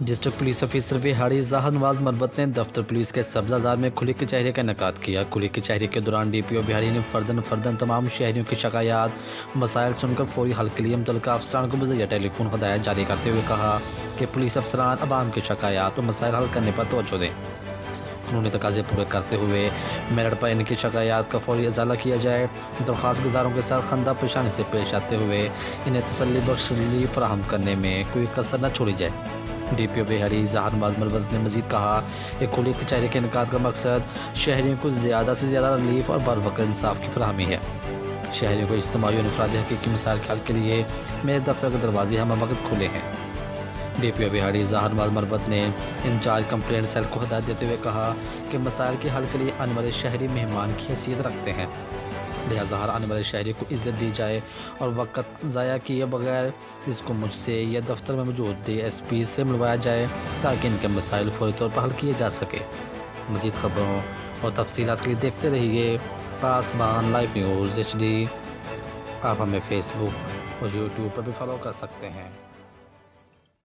District police officer Vehari زاہد نواز مروت نے دفتر police کے سبزہ میں کھلی کچہری کا انعقاد کیا۔ کھلی کچہری کے دوران ڈی پی او وہاڑی نے فرداً تمام شہریوں کی شکایات مسائل سن کر فوری حل کے لیے متعلقہ افسران کو بذریعہ ٹیلی فون ہدایات جاری کرتے ہوئے کہا کہ پولیس افسران عوام کی شکایات اور مسائل حل کرنے پر توجہ دیں۔ قانونی تقاضے پورے کرتے ہوئے میرٹ پر ان کی شکایات کا فوری ازالہ کیا جائے۔ درخواست گزاروں کے ساتھ خندہ پیشانی سے پیش آتے ہوئے انہیں تسلی بخش ریلیف فراہم کرنے میں کوئی کسر نہ چھوڑی جائے۔ ڈی پی او وہاڑی زاہد نواز مروت نے مزید کہا کہ کھلی کچہری کے انعقاد کا مقصد شہریوں کو زیادہ سے زیادہ ریلیف اور بروقت انصاف کی فراہمی ہے۔ شہریوں کو اجتماعی اور انفرادی حقیقی مسائل کے حل کے لیے میرے دفتر کے دروازے ہمہ وقت کھلے ہیں۔ ڈی پی او وہاڑی زاہد نواز مروت نے انچارج کمپلینٹ سیل کو ہدایت دیتے ہوئے کہا کہ مسائل کے حل کے لیے آنے والے شہری مہمان کی حیثیت رکھتے ہیں، لہٰذا ہر آنے والے شہری کو عزت دی جائے اور وقت ضائع کیے بغیر اس کو مجھ سے یا دفتر میں موجود ڈی ایس پی سے ملوایا جائے تاکہ ان کے مسائل فوری طور پر حل کیے جا سکے۔ مزید خبروں اور تفصیلات کے لیے دیکھتے رہیے پاسبان لائیو نیوز HD۔ آپ ہمیں فیس بک اور یوٹیوب پر بھی فالو کر سکتے ہیں۔